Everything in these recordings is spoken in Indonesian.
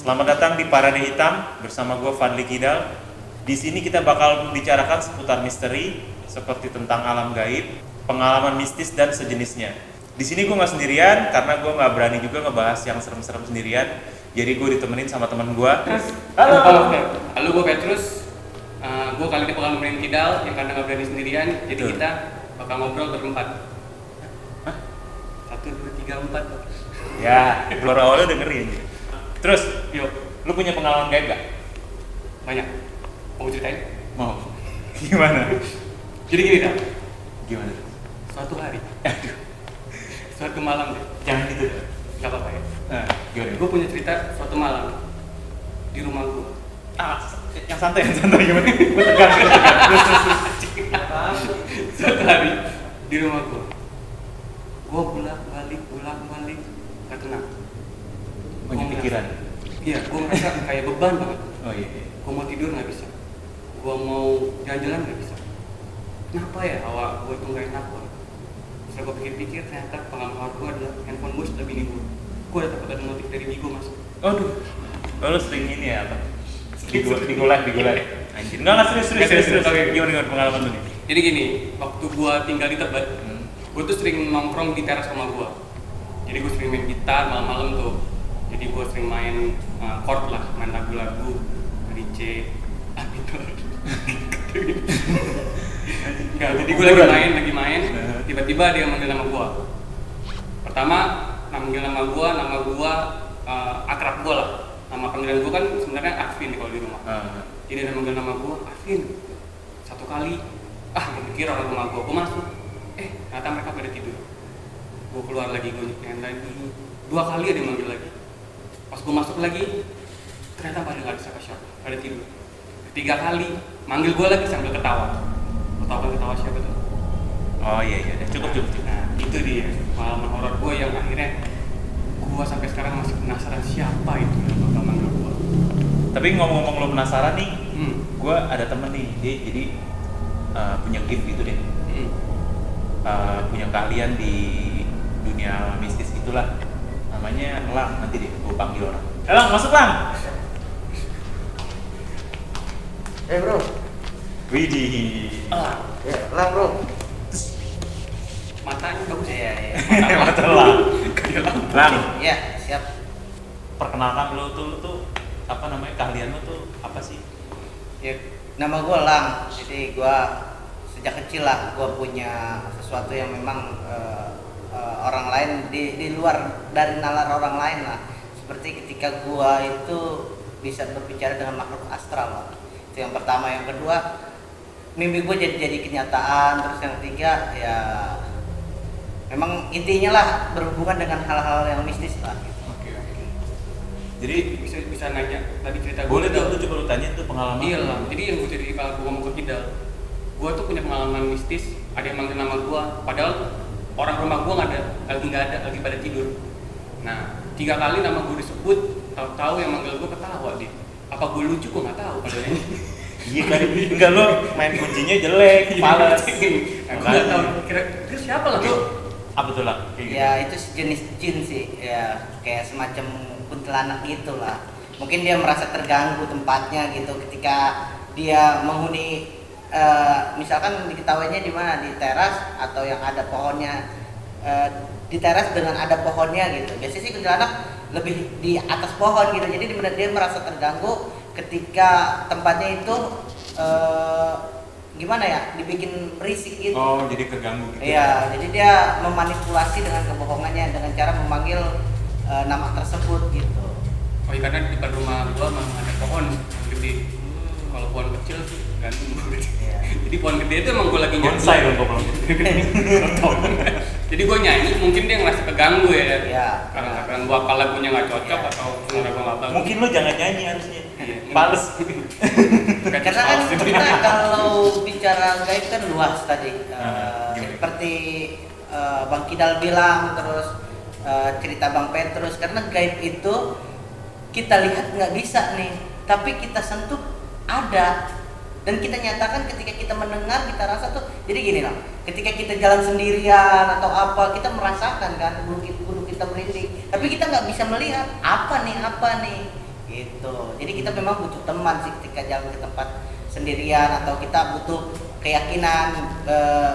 Selamat datang di Parade Hitam bersama gue Fadli Kidal. Di sini kita bakal membicarakan seputar misteri seperti tentang alam gaib, pengalaman mistis dan sejenisnya. Di sini gue nggak sendirian karena gue nggak berani juga ngebahas yang serem-serem sendirian. Jadi gue ditemenin sama teman gue. Halo, gue Petrus. Gue kali ini bakal nemenin Kidal yang karena nggak berani sendirian. Jadi Betul. kita bakal ngobrol berempat. Hah? 1, 2, 3, 4. Ya, baru awalnya dengerin. Terus, Yuk, lu punya pengalaman gaib gak? banyak. Mau ceritain? Mau. Gimana? Jadi gini Dal, Gimana? suatu hari, Aduh, suatu malam deh, jangan gitu. nggak apa-apa ya. Nah, gimana? Gue punya cerita suatu malam di rumah gue. Yang santai gimana? Gue tegang. Suatu hari di rumah gue bolak balik, nggak tenang. Banyak pikiran. Iya, gue merasa kayak beban banget. Oh iya. Gue mau tidur nggak bisa, gue mau jalan-jalan nggak bisa. Kenapa ya awak gue tuh nggak enak banget. Setelah gue pikir-pikir, ternyata pengalaman gue adalah handphone gue sudah bini gue. Gue ada takut ada notif dari Bigo masuk. Aduh, lo sering ini ya apa? Digolek. Anjir, enggak serius. Oke. Gimana pengalaman lu nih? Jadi gini, waktu gue tinggal di Tebet, gue tuh sering nongkrong di teras rumah gue. Jadi gue sering main gitar malam-malam tuh. Jadi gue sering main chord lah, main lagu-lagu dari C, gitu. Enggak, jadi gue lagi main, tiba-tiba dia manggil nama gue. Pertama, manggil nama gue akrab gue lah. Nama panggilan gue kan sebenarnya Arvin kalau di rumah. Jadi dia manggil nama gue Arvin. Satu kali, gue pikir orang rumah gue masuk. Ternyata mereka pada tidur. Gue keluar lagi, gue nyanyi lagi. 2 kali dia manggil lagi. Pas gue masuk lagi, ternyata pada nggak ada siapa-siapa, pada tidur. 3 kali, manggil gue lagi sambil ketawa. Lo tau kan ketawa siapa tuh? Oh iya, cukup. Nah, itu dia pengalaman horor gue yang akhirnya gue sampai sekarang masih penasaran siapa itu yang bakal manggil gue. Tapi ngomong-ngomong lo penasaran nih, Hmm. gue ada temen nih, dia jadi punya gift gitu deh, punya keahlian di dunia mistis gitulah. Namanya Lang, nanti deh gue panggil orang. Lang, masuk Lang. Bro. Widih. Ya, Lang bro. Matanya bagus. Iya. Mata Lang. Kayak lampu. Lang, Ya, siap. perkenalkan lo tuh apa namanya, keahlian lo tuh apa sih? Ya, nama gue Lang. Jadi gue sejak kecil lah gue punya sesuatu yang memang orang lain di luar dari nalar orang lain lah. Seperti ketika gue itu bisa berbicara dengan makhluk astral lah. Itu yang pertama. Yang kedua, mimpi gue jadi kenyataan. Terus yang ketiga ya memang intinya lah berhubungan dengan hal-hal yang mistis lah. Oke. Jadi Bisa nanya tadi cerita gue. boleh tuh, lu coba lu tanya tuh pengalaman. Iya lah. Jadi yang gue cerita kalau gue ngomong ke Kidal, gue tuh punya pengalaman mistis. Ada yang manggil nama gue, padahal orang rumah gue lagi pada tidur. Nah, 3 kali nama gue disebut, tahu-tahu yang manggil gue ketawa dia. Apa gue lucu gue nggak tahu padahal. Iya kan, enggak lo main kuncinya jelek, males. Nah, gue nggak tahu kira siapa lah tuh. Apa tuh Lang? Kayak gitu. Ya itu sejenis jin sih, ya kayak semacam kuntilanak gitu lah. Mungkin dia merasa terganggu tempatnya gitu ketika dia menghuni, misalkan diketahuinya di mana, di teras atau yang ada pohonnya, di teras dengan ada pohonnya gitu. Biasanya sih kuntilanak lebih di atas pohon gitu. Jadi dia merasa terganggu ketika tempatnya itu gimana ya, dibikin berisik gitu. Oh, jadi keganggu gitu. Iya, jadi dia memanipulasi dengan kebohongannya dengan cara memanggil nama tersebut gitu. Oh iya, karena di depan rumah gua memang ada pohon gede. Kalau pohon kecil sih gantung. Iya. Jadi pohon gede itu emang gua lagi nyanyi. Bonsai dong kok belum. Jadi gua nyanyi, mungkin dia ngerasa keganggu ya. Iya. Karena gua apa lagunya nggak cocok Iya. atau suara gua nggak bagus. Mungkin lo jangan nyanyi harusnya. Iya. Males. Karena kan kita kalau bicara gaib kan luas tadi. Gimana? Seperti Bang Kidal bilang, terus cerita Bang Petrus, karena gaib itu kita lihat nggak bisa nih, tapi kita sentuh ada. Dan kita nyatakan ketika kita mendengar, kita rasa tuh. Jadi gini loh, ketika kita jalan sendirian atau apa, kita merasakan kan bulu kita merinding, tapi kita nggak bisa melihat apa nih gitu. Jadi kita memang butuh teman sih ketika jalan ke tempat sendirian, atau kita butuh keyakinan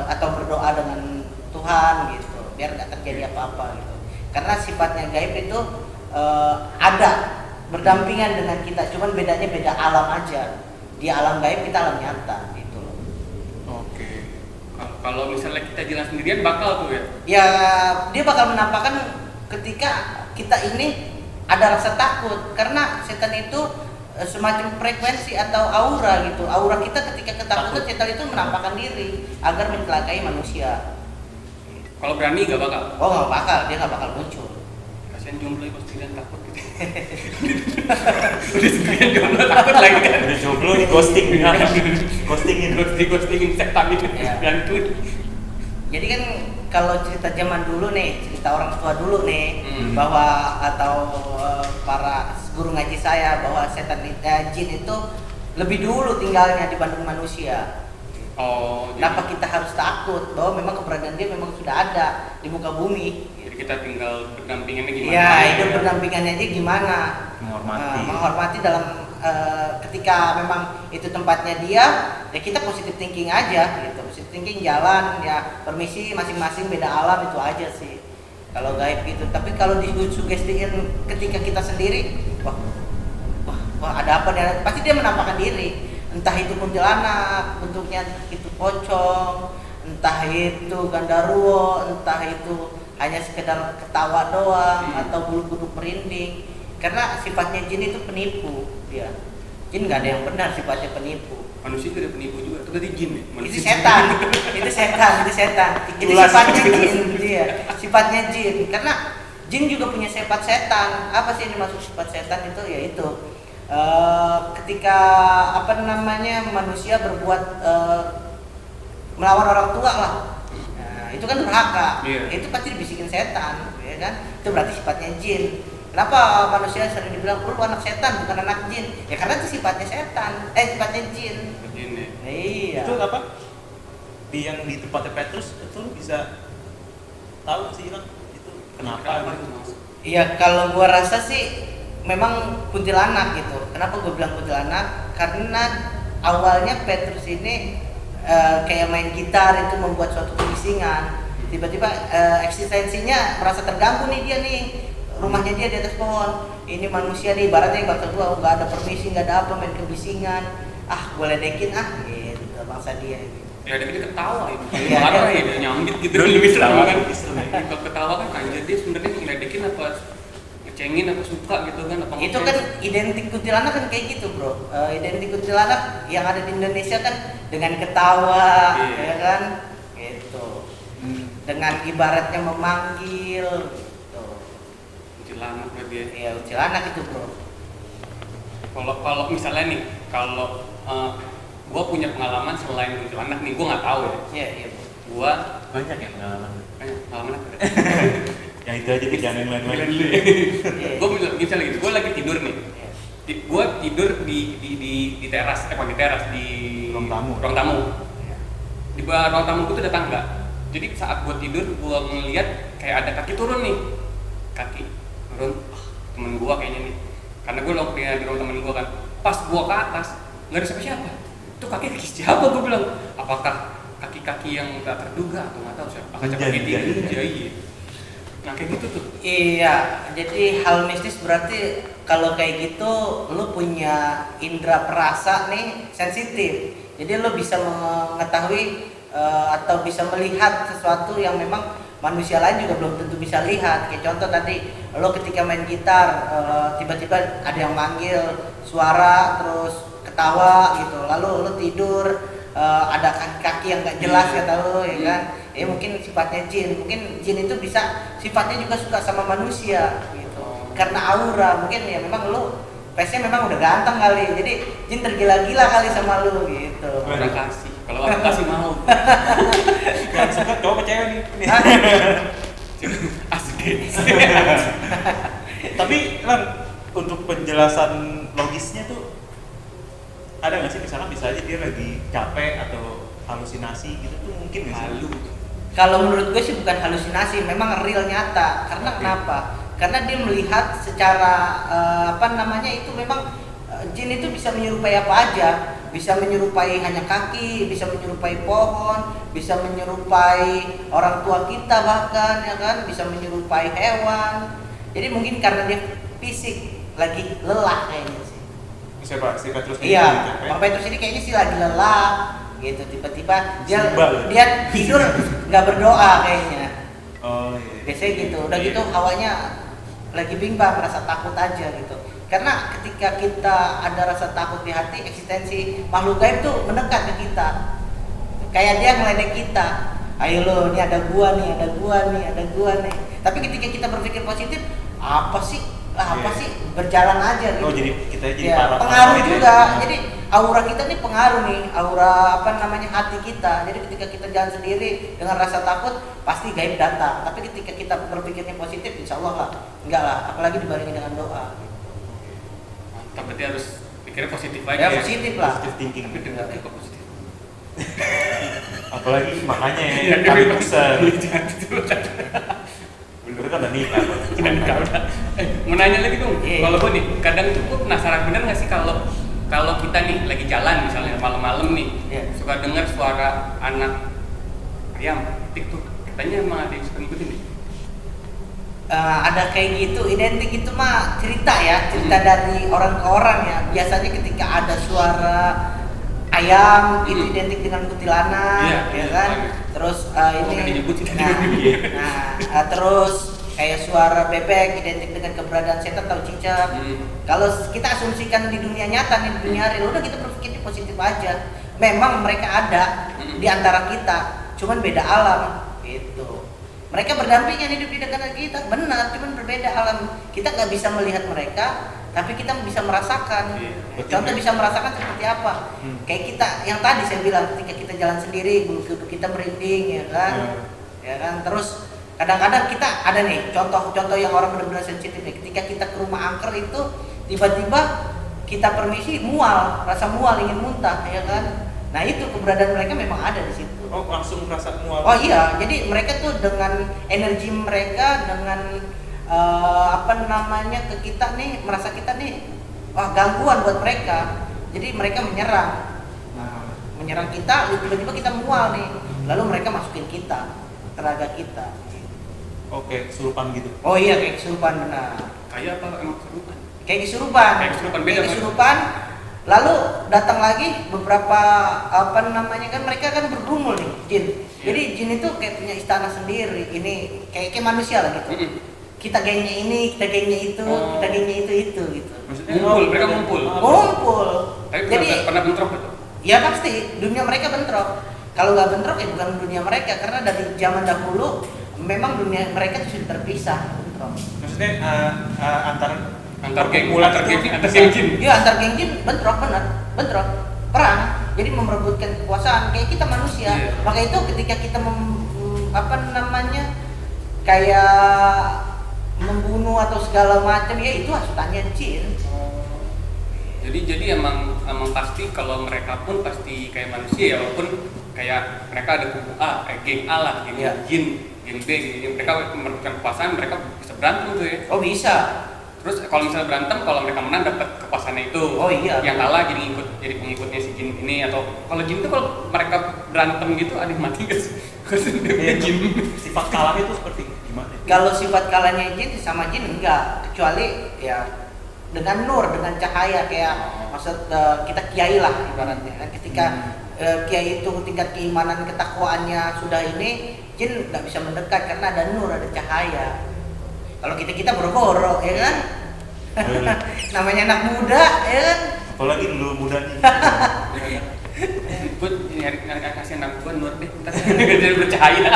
atau berdoa dengan Tuhan gitu, biar nggak terjadi apa-apa gitu. Karena sifatnya gaib itu ada berdampingan dengan kita, cuman bedanya beda alam aja. Dia alam gaib, kita alam nyata gitu loh. Oke. Kalau misalnya kita jalan sendirian bakal tuh ya? Ya dia bakal menampakkan ketika kita ini ada rasa takut, karena setan itu semacam frekuensi atau aura gitu. Aura kita ketika ketakutan, setan itu menampakkan diri agar mencelakai manusia. Kalau berani nggak bakal? Oh nggak bakal, dia nggak bakal muncul. Kasian jomblo ya, pasti dan takut gitu. Udah sendirian jomblo takut lagi kan? Udah jomblo di ghosting, ghostingin setan itu. Ya. Dan tuh. Jadi kan kalau cerita zaman dulu nih, cerita orang tua dulu nih, bahwa atau para guru ngaji saya, bahwa setan jin itu lebih dulu tinggalnya dibanding manusia. Oh, Kenapa kita harus takut? Bahwa memang keberadaan dia memang sudah ada di muka bumi. jadi kita tinggal berdampingannya gimana? Ya, hidup berdampingannya aja gimana? menghormati. Menghormati dalam ketika memang itu tempatnya dia, ya kita positive thinking aja gitu. Positive thinking, jalan, ya permisi, masing-masing beda alam, itu aja sih. Kalau gaib gitu. Tapi kalau disugestiin ketika kita sendiri, wah ada apa nih? Pasti dia menampakkan diri. Entah itu kuntilanak, bentuknya itu pocong, entah itu gandaruwo, entah itu hanya sekedar ketawa doang atau bulu kuduk merinding. Karena sifatnya jin itu penipu, ya. Jin nggak ada yang benar, sifatnya penipu. Manusia itu ada penipu juga, itu berarti jin ya? Itu setan, itu setan. Jadi sifatnya jin, dia. Sifatnya jin. Karena jin juga punya sifat setan. Apa sih yang dimaksud sifat setan itu? Yaitu ketika manusia berbuat melawan orang tua lah. Nah, itu kan durhaka. Itu pasti dibisikin setan, ya kan? Itu berarti sifatnya jin. Kenapa manusia sering dibilang lu anak setan bukan anak jin? Ya karena itu sifatnya setan, sifatnya jin. Jin ya. Iya. Itu apa? Yang di tempatnya Petrus itu lu bisa tahu sih Bang, itu kenapa gitu? Iya, kalau gua rasa sih memang kuntilanak gitu. Kenapa gua bilang kuntilanak? Karena awalnya Petrus ini kayak main gitar itu membuat suatu kebisingan. Tiba-tiba eksistensinya merasa terganggu nih dia nih. Rumahnya dia di atas pohon. Ini manusia nih, ibaratnya bakal gua nggak ada permisi, nggak ada apa, main kebisingan. Gue ledekin gitu bangsa dia. Ya tapi dia ketawa itu. Iya, Marah iya. ya, dia nyambit gitu. Dulu ketawa kan. Kalau ketawa kan anjir dia sebenarnya ngeledekin apa ngecengin apa suka gitu kan apa Itu kan identik kuntilanak kan kayak gitu bro. Identik kuntilanak yang ada di Indonesia kan dengan ketawa, ya kan, gitu. Dengan ibaratnya memanggil. kuntilanak berarti ya. Iya, kuntilanak itu bro. Kalau misalnya nih, kalau gue punya pengalaman selain kuntilanak nih, gue nggak tahu ya. Iya bro. Gue Banyak ya pengalaman. pengalaman apa? Yang itu aja jangan yang lain-lain. Gue misalnya gitu, gue lagi tidur nih. Gue tidur di teras, di teras di Ruang tamu. Ruang tamu. Di bawah ruang tamu gue tuh ada tangga. Jadi saat gue tidur, gue ngeliat kayak ada kaki turun nih. Kaki turun, temen gue kayaknya nih. Karena gue loknya di ruang temen gue kan. Pas gue ke atas, nggak ada siapa-siapa. Itu kaki siapa? Gue bilang, apakah kaki-kaki yang tak terduga atau nggak tahu siapa? Apakah iya. Nah kayak gitu tuh. Iya, jadi hal mistis berarti kalau kayak gitu lu punya indera perasa nih sensitif. Jadi lu bisa mengetahui atau bisa melihat sesuatu yang memang manusia lain juga belum tentu bisa lihat. Kayak contoh tadi, lo ketika main gitar tiba-tiba ada yang manggil suara terus ketawa gitu. Lalu lo tidur ada kaki-kaki yang gak jelas kata lo, ya kan? Ya mungkin sifatnya jin. Mungkin jin itu bisa sifatnya juga suka sama manusia gitu. Karena aura, mungkin ya memang lo face-nya memang udah ganteng kali. Jadi jin tergila-gila kali sama lo gitu. Orang kasih. Kalau orang kasih mau. Yang suka cowok ke cewek nih. Asik. Tapi Lang, untuk penjelasan logisnya tuh ada nggak sih, misalkan bisa aja dia lagi capek atau halusinasi gitu tuh mungkin nggak sih? Malu. Kalau menurut gue sih bukan halusinasi, memang real nyata. Karena Oke. kenapa? karena dia melihat secara itu memang jin itu bisa menyerupai apa aja, bisa menyerupai hanya kaki, bisa menyerupai pohon, bisa menyerupai orang tua kita bahkan ya kan, bisa menyerupai hewan. Jadi mungkin karena dia fisik lagi lelah kayaknya sih. Siapa? Si Petrus ini? Iya, Bang Petrus ini kayaknya sih lagi lelah gitu, tiba-tiba dia tidur nggak berdoa kayaknya. Oh iya. Biasanya gitu, udah gitu hawanya lagi bimbang, rasa takut aja gitu. Karena ketika kita ada rasa takut di hati, eksistensi makhluk gaib tuh mendekat ke kita. Kayak dia ngeledek kita. Ayo lo, ini ada gua nih, ada gua nih, ada gua nih. Tapi ketika kita berpikir positif, apa sih berjalan aja gitu. Oh jadi kita jadi ya, pengaruh juga. Jadi aura kita nih pengaruh nih, aura hati kita. Jadi ketika kita jalan sendiri dengan rasa takut, pasti gaib datang. Tapi ketika kita berpikirnya positif, insya Allah lah, enggak lah. Apalagi dibarengi dengan doa. Mantap, berarti harus pikirnya positif aja. Ya positif lah. Positive thinking. Tapi dengarnya kok positif. Apalagi makanya Iya, kami dia besar. Jangan gitu. Bener kan udah nikah. Udah nikah udah. Mau nanya lagi dong. Iya. Kalau gue nih, kadang tuh gue penasaran bener nggak sih kalau kita nih lagi jalan misalnya malam-malam nih, Iya. suka dengar suara anak ayam tik tuh, katanya emang ada yang suka ngikutin nih. Ada kayak gitu, identik itu mah cerita dari orang ke orang ya. Biasanya ketika ada suara ayam itu identik dengan kuntilanak, Iya, ya iya, kan. iya. Terus Nggak disebutin tadi. terus kayak suara bebek identik dengan keberadaan setan atau cicak. Kalau kita asumsikan di dunia nyata nih, di dunia real, udah kita berpikir positif aja. Memang mereka ada di antara kita, cuman beda alam gitu. Mereka berdampingan hidup di negara kita, benar, cuman berbeda alam. Kita nggak bisa melihat mereka, tapi kita bisa merasakan. Contoh bisa merasakan seperti apa? Kayak kita yang tadi saya bilang, ketika kita jalan sendiri, bulu kuduk kita merinding, ya kan? Ya kan? Terus kadang-kadang kita ada nih contoh yang orang benar-benar sensitif nih. Ketika kita ke rumah angker itu, tiba-tiba kita permisi mual, rasa mual, ingin muntah, ya kan? Nah itu keberadaan mereka memang ada di situ. Oh langsung merasa mual. Oh iya, jadi mereka tuh dengan energi mereka, dengan ke kita nih, merasa kita nih, wah gangguan buat mereka. Jadi mereka menyerang, menyerang kita, tiba-tiba kita mual nih, lalu mereka masukin kita, tenaga kita. Oke, kesurupan gitu. Oh iya, kayak kesurupan benar. Kayak apa emang kesurupan? Kayak kesurupan. Kayak kesurupan beda, Kayak kesurupan. Lalu datang lagi beberapa kan mereka kan bergumul nih jin. Jadi jin itu kayak punya istana sendiri. Ini kayak manusia lah gitu. Kita gengnya ini, kita gengnya itu, kita gengnya itu gitu. Maksudnya ngumpul, mereka ngumpul. Ngumpul. Tapi Jadi pernah bentrok gitu? ya pasti dunia mereka bentrok. Kalau nggak bentrok ya bukan dunia mereka, karena dari zaman dahulu memang dunia mereka sudah terpisah bentrok. Maksudnya antar geng jin. Iya, antar geng jin bentrok, benar, bentrok, perang. Jadi memperebutkan kekuasaan kayak kita manusia. Iya. Maka itu ketika kita kayak membunuh atau segala macam, ya itu hasutannya jin. Jadi emang pasti kalau mereka pun pasti kayak manusia ya, walaupun kayak mereka ada kubu A, geng A lah, geng Iya. jin, geng B, geng mereka merebutkan kekuasaan, mereka bisa berantem tuh ya. Oh bisa. Terus kalau misalnya berantem, kalau mereka menang dapat kekuasaannya itu. Oh iya. Yang kalah jadi pengikutnya si jin ini, atau kalau jin itu kalau mereka berantem gitu ada yang mati nggak sih? Iya, jin. Sifat kalah itu seperti gimana? Kalau sifat kalahnya jin sama jin enggak, kecuali ya dengan nur, dengan cahaya, kayak maksud kita kiai lah ibaratnya. Dan ketika kiai itu tingkat keimanan ketakwaannya sudah ini, jin nggak bisa mendekat karena ada nur, ada cahaya. Kalau kita boro-boro, ya kan? Namanya anak muda, ya kan? Apalagi dulu muda nih. Gue nyari kasih nama gue Nur deh, ntar jadi bercahaya.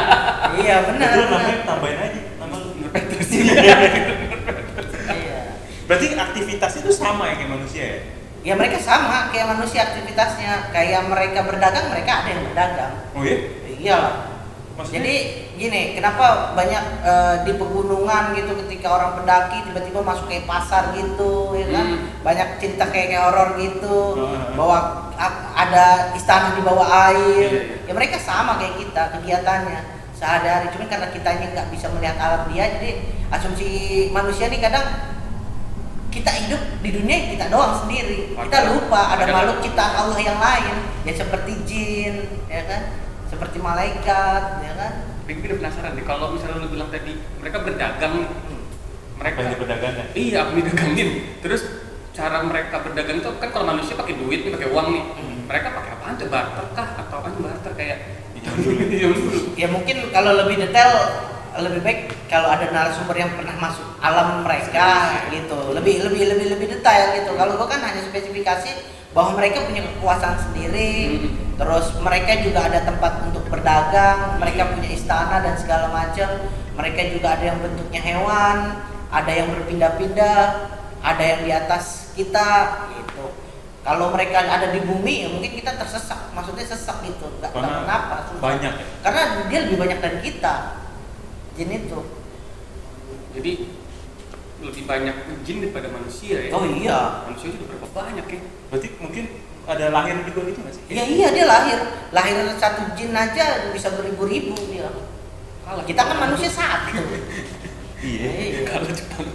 Iya benar. Itu namanya tambahin aja nama lu. Nur Petrus. Iya. Berarti aktivitas itu sama ya kayak manusia ya? Ya mereka sama kayak manusia aktivitasnya, kayak mereka berdagang, mereka ada yang berdagang. Oh iya? Iyalah. Maksudnya? Jadi gini, kenapa banyak di pegunungan gitu ketika orang pendaki tiba-tiba masuk kayak pasar gitu, ya kan? Banyak cerita kayak horor gitu, bahwa ada istana di bawah air. Ya mereka sama kayak kita kegiatannya. sehari-hari. Cuma karena kitanya nggak bisa melihat alam dia, jadi asumsi manusia nih kadang kita hidup di dunia kita doang sendiri. Kita lupa ada makhluk ciptaan Allah yang lain, ya seperti jin, ya kan, seperti malaikat, ya kan. Tapi gue udah penasaran deh, kalau misalnya lu bilang tadi mereka berdagang, mereka Apa yang diperdagangkan? iya apa yang didagangin. Terus cara mereka berdagang itu kan kalau manusia pakai duit nih, pakai uang nih. Mereka pakai apaan tuh? Barter kah? Atau apaan barter kayak Pinjam dulu. Ya mungkin kalau lebih detail lebih baik kalau ada narasumber yang pernah masuk alam mereka gitu, lebih detail gitu. Kalau gua kan hanya spesifikasi bahwa mereka punya kekuasaan sendiri, terus mereka juga ada tempat untuk berdagang, mereka punya istana dan segala macam. Mereka juga ada yang bentuknya hewan, ada yang berpindah-pindah, ada yang di atas kita gitu. Kalau mereka ada di bumi ya mungkin kita tersesat, maksudnya sesak gitu, nggak kenapa susah. Banyak ya? Karena dia lebih banyak dari kita, jin itu. jadi lebih banyak jin daripada manusia ya. Oh iya. Manusia juga berapa banyak ya? Berarti mungkin ada lahir juga gitu nggak sih? Iya dia lahir satu jin aja bisa beribu-ribu dia. Kalah Kita kan manusia satu. Iya. kalau Jepang.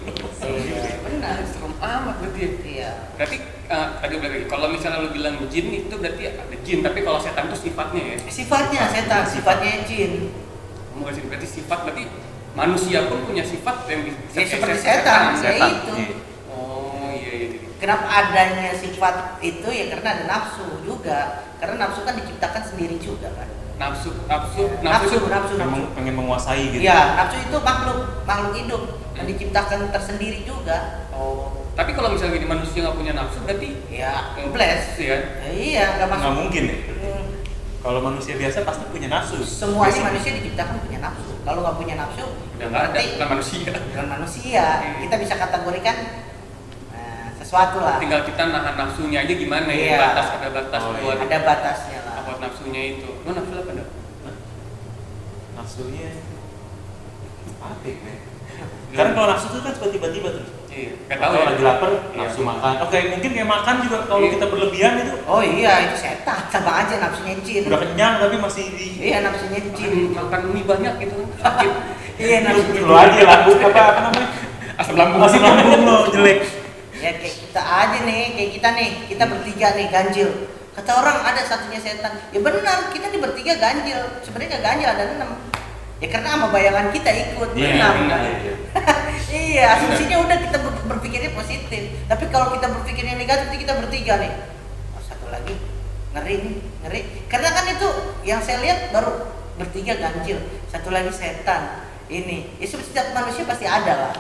Iya, benar. Serem amat berarti ya. Iya. Berarti tadi bilang lagi, kalau misalnya lu bilang jin itu berarti ada jin, tapi kalau setan itu sifatnya ya. Sifatnya setan, sifatnya jin. Kamu kasih berarti sifat berarti manusia pun punya sifat yang bisa Ya, seperti setan, ya Setan. itu. Iya. Oh iya. Kenapa adanya sifat itu ya karena ada nafsu juga. Karena nafsu kan diciptakan sendiri juga kan. Nafsu Memang pengen menguasai gitu. Iya, nafsu itu makhluk hidup yang diciptakan tersendiri juga. Oh. Tapi kalau misalnya gini manusia nggak punya nafsu berarti Ya, bless. ya. Iya, nggak masuk. Nggak mungkin ya. Hmm. Kalau manusia biasa pasti punya nafsu. Semuanya Basic. manusia diciptakan punya nafsu. Kalau nggak punya nafsu, Udah nggak ada, berarti bukan manusia. bukan manusia. Kita bisa kategorikan sesuatu lah. Tinggal kita nahan nafsunya aja gimana Iya. ya. Ada batas Oh, iya. buat Ada batasnya lah. buat nafsunya itu. Lu nafsu apa dah? Nafsunya apa ya? Karena kalau nafsu itu kan suka tiba-tiba tuh. Iya. Gak Kalau tahu ya. lagi lapar, Iya. nafsu makan. Oke, mungkin kayak makan juga kalau Iya. kita berlebihan itu Oh iya, itu setan. Sama aja nafsunya jin. udah kenyang tapi masih di Iya, nafsunya jin. Makan mie banyak gitu sakit. Iya, nafsunya lo aja lambung apa namanya? Asam lambung. Masih lambung lo jelek. Ya kayak kita aja nih, kita bertiga nih ganjil. Kata orang ada satunya setan. Ya benar, kita nih bertiga ganjil. Sebenarnya nggak ganjil, ada 6. Ya karena sama bayangan kita ikut Iya, benar. benar. Iya, asumsinya udah kita berpikirnya positif. Tapi kalau kita berpikirnya negatif, kita bertiga nih. Oh, satu lagi ngeri nih, ngeri. Karena kan itu yang saya lihat baru bertiga ganjil, satu lagi setan. Ini, ya setiap manusia pasti ada lah.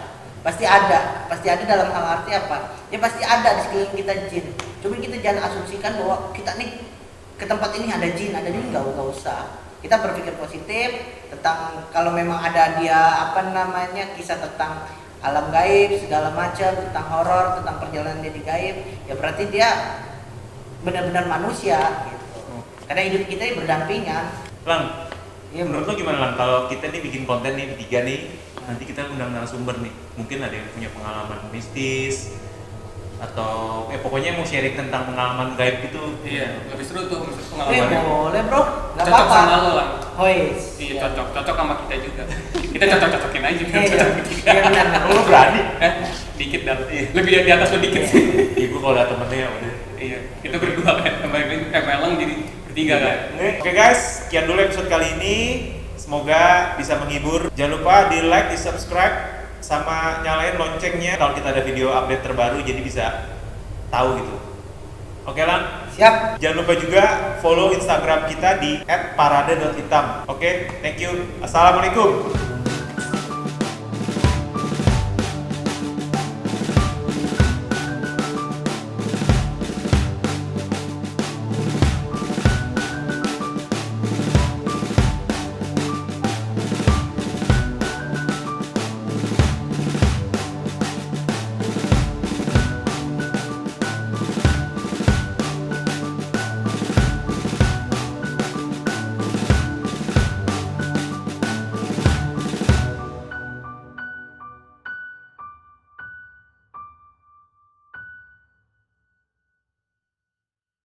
Pasti ada dalam hal arti apa? Ya pasti ada di sekeliling kita jin. Cuma kita jangan asumsikan bahwa kita nih ke tempat ini ada jin, nggak usah. Kita berpikir positif tentang kalau memang ada dia kisah tentang alam gaib segala macam, tentang horor, tentang perjalanan dia di gaib, ya berarti dia benar-benar manusia gitu. Karena hidup kita ini berdampingan. Lang, Iya, menurut lo gimana Lang? Kalau kita nih bikin konten nih bertiga nih, nanti kita undang narasumber nih. Mungkin ada yang punya pengalaman mistis atau pokoknya mau sharing tentang pengalaman gaib gitu. Iya, lebih seru tuh pengalamannya. Boleh bro, nggak Cocok apa-apa. sama lo lah. Hoi. Iya, cocok sama kita juga. Kita cocok-cocokin aja kita Iya, cocok bertiga. iya benar. Lo berani? Dikit dah. Lebih di atas lo dikit sih. Ibu kalau ada temennya udah. Iya, kita berdua kan sama Melang jadi bertiga kan. Oke guys, sekian dulu episode kali ini. Semoga bisa menghibur. Jangan lupa di like, di subscribe, sama nyalain loncengnya kalau kita ada video update terbaru jadi bisa tahu gitu. Oke Lang? Siap. Jangan lupa juga follow Instagram kita di @parade.hitam. Oke, thank you. Assalamualaikum.